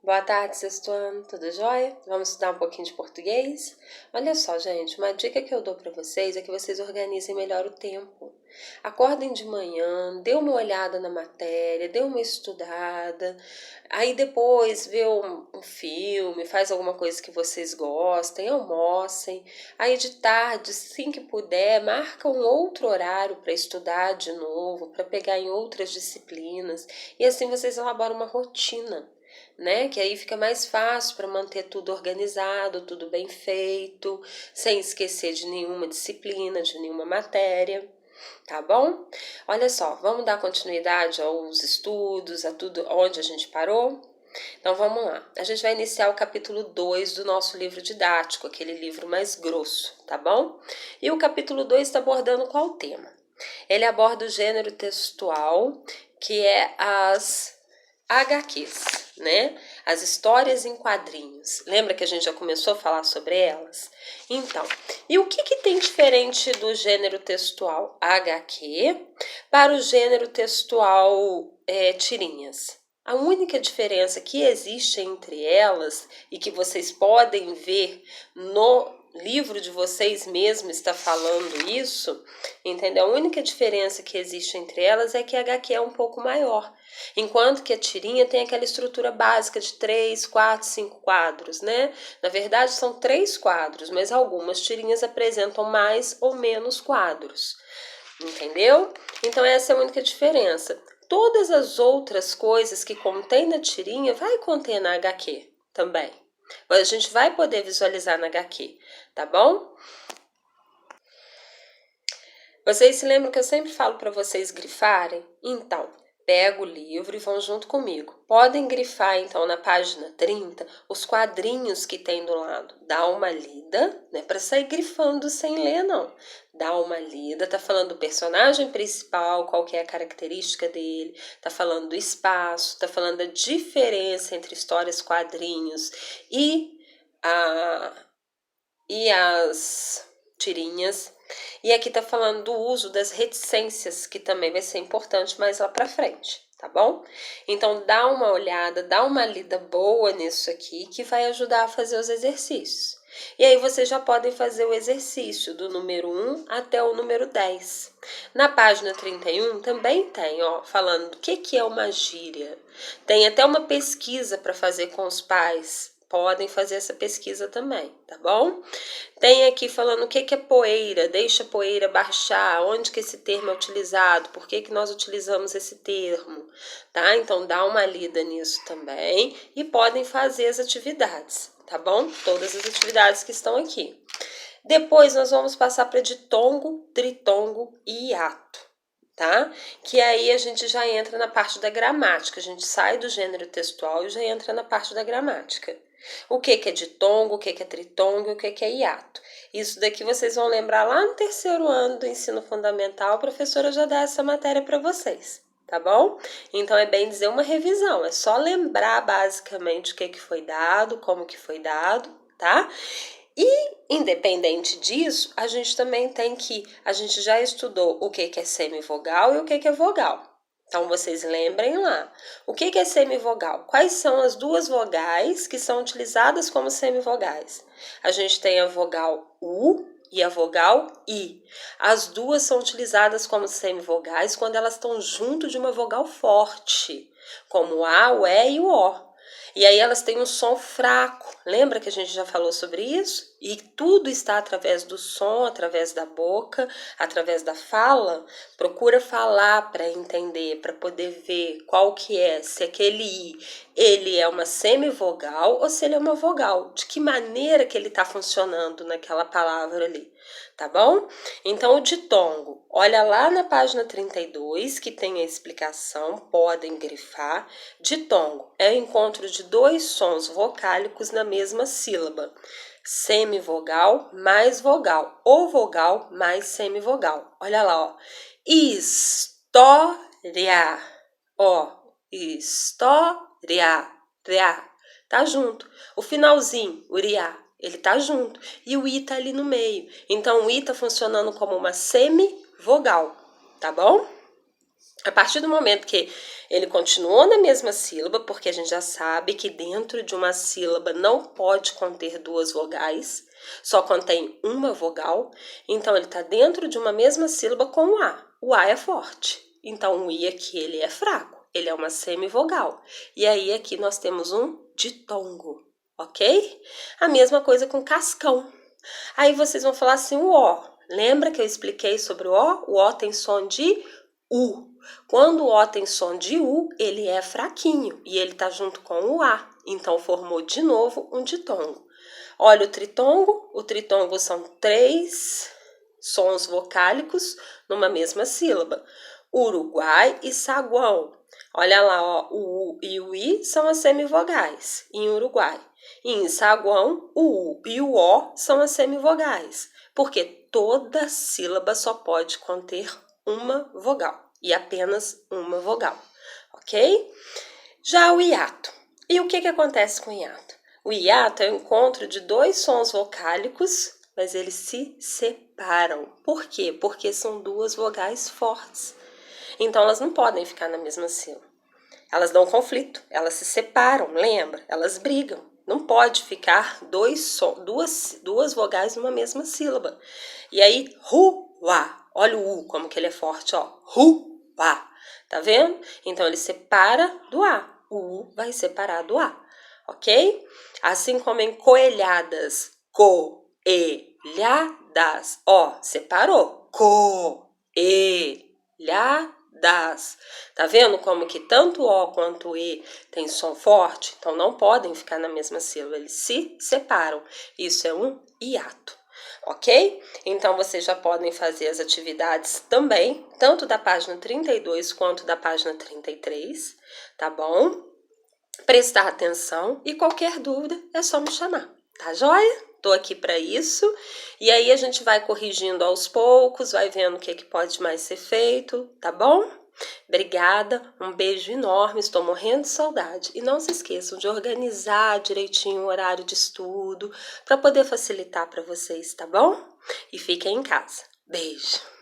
Boa tarde, sexto ano, tudo jóia? Vamos estudar um pouquinho de português? Olha só, gente, uma dica que eu dou para vocês é que vocês organizem melhor o tempo. Acordem de manhã, dê uma olhada na matéria, dê uma estudada, aí depois vê um filme, faz alguma coisa que vocês gostem, almocem. Aí de tarde, assim que puder, marca um outro horário para estudar de novo, para pegar em outras disciplinas, e assim vocês elaboram uma rotina, né? Que aí fica mais fácil para manter tudo organizado, tudo bem feito, sem esquecer de nenhuma disciplina, de nenhuma matéria, tá bom? Olha só, vamos dar continuidade aos estudos, a tudo onde a gente parou? Então vamos lá. A gente vai iniciar o capítulo 2 do nosso livro didático, aquele livro mais grosso, tá bom? E o capítulo 2 está abordando qual tema? Ele aborda o gênero textual, que é as HQs, né? As histórias em quadrinhos. Lembra que a gente já começou a falar sobre elas? Então, e o que tem diferente do gênero textual HQ para o gênero textual tirinhas? A única diferença que existe entre elas e que vocês podem ver no livro de vocês mesmos está falando isso, entendeu? A única diferença que existe entre elas é que a HQ é um pouco maior, enquanto que a tirinha tem aquela estrutura básica de 3, 4, 5 quadros, né? Na verdade são 3 quadros, mas algumas tirinhas apresentam mais ou menos quadros, entendeu? Então essa é a única diferença. Todas as outras coisas que contém na tirinha vai conter na HQ também. A gente vai poder visualizar na HQ, tá bom? Vocês se lembram que eu sempre falo para vocês grifarem? Então, pega o livro e vão junto comigo. Podem grifar, então, na página 30, os quadrinhos que tem do lado. Dá uma lida, não é para sair grifando sem ler, não. Dá uma lida, tá falando do personagem principal, qual que é a característica dele, tá falando do espaço, tá falando da diferença entre histórias, quadrinhos e as tirinhas. E aqui tá falando do uso das reticências, que também vai ser importante mais lá pra frente, tá bom? Então dá uma olhada, dá uma lida boa nisso aqui, que vai ajudar a fazer os exercícios. E aí vocês já podem fazer o exercício do número 1 até o número 10. Na página 31 também tem, ó, falando do que é uma gíria. Tem até uma pesquisa para fazer com os pais. Podem fazer essa pesquisa também, tá bom? Tem aqui falando o que é poeira, deixa a poeira baixar, onde que esse termo é utilizado, por que nós utilizamos esse termo, tá? Então dá uma lida nisso também e podem fazer as atividades, tá bom? Todas as atividades que estão aqui. Depois nós vamos passar para ditongo, tritongo e hiato, tá? Que aí a gente já entra na parte da gramática, a gente sai do gênero textual e já entra na parte da gramática. O que é ditongo, o que é tritongo e o que é hiato. Isso daqui vocês vão lembrar lá no 3º ano do ensino fundamental, a professora já dá essa matéria para vocês, tá bom? Então é bem dizer uma revisão, é só lembrar basicamente o que foi dado, como que foi dado, tá? E, independente disso, a gente também a gente já estudou o que é semivogal e o que é vogal. Então, vocês lembrem lá. O que é semivogal? Quais são as duas vogais que são utilizadas como semivogais? A gente tem a vogal U e a vogal I. As duas são utilizadas como semivogais quando elas estão junto de uma vogal forte, como o A, o E e o O. E aí elas têm um som fraco. Lembra que a gente já falou sobre isso? E tudo está através do som, através da boca, através da fala. Procura falar para entender, para poder ver qual que é, se aquele I, ele é uma semivogal ou se ele é uma vogal. De que maneira que ele está funcionando naquela palavra ali, tá bom? Então o ditongo, olha lá na página 32 que tem a explicação, podem grifar. Ditongo é o encontro de dois sons vocálicos na mesma sílaba. Semivogal mais vogal, ou vogal mais semivogal. Olha lá, ó. História, ó, história, tá junto. O finalzinho, o riá, ele tá junto. E o i tá ali no meio. Então, o i tá funcionando como uma semivogal, tá bom? A partir do momento que ele continuou na mesma sílaba, porque a gente já sabe que dentro de uma sílaba não pode conter duas vogais, só contém uma vogal, então ele está dentro de uma mesma sílaba com o A. O A é forte, então o I aqui ele é fraco, ele é uma semivogal. E aí aqui nós temos um ditongo, ok? A mesma coisa com cascão. Aí vocês vão falar assim, o O. Lembra que eu expliquei sobre o O? O O tem som de U. Quando o O tem som de U, ele é fraquinho e ele está junto com o A. Então, formou de novo um ditongo. Olha o tritongo são 3 sons vocálicos numa mesma sílaba. Uruguai e saguão. Olha lá, ó, o U e o I são as semivogais em Uruguai. E em saguão, o U e o O são as semivogais, porque toda sílaba só pode conter uma vogal e apenas uma vogal, ok? Já o hiato. E o que acontece com o hiato? O hiato é o encontro de 2 sons vocálicos, mas eles se separam. Por quê? Porque são 2 vogais fortes. Então, elas não podem ficar na mesma sílaba. Elas dão conflito, elas se separam, lembra? Elas brigam. Não pode ficar duas vogais numa mesma sílaba. E aí, ru-á. Olha o U, como que ele é forte, ó. Ru-á. Tá vendo? Então, ele separa do A. O U vai separar do A, ok? Assim como em coelhadas. Coelhadas. Ó, separou. Coelhadas. Tá vendo como que tanto o O quanto o E tem som forte? Então, não podem ficar na mesma sílaba, eles se separam. Isso é um hiato, ok? Então, vocês já podem fazer as atividades também, tanto da página 32 quanto da página 33, tá bom? Prestar atenção e qualquer dúvida é só me chamar, tá joia? Tô aqui para isso. E aí a gente vai corrigindo aos poucos, vai vendo o que pode mais ser feito, tá bom? Obrigada, um beijo enorme, estou morrendo de saudade. E não se esqueçam de organizar direitinho o horário de estudo para poder facilitar para vocês, tá bom? E fiquem em casa. Beijo!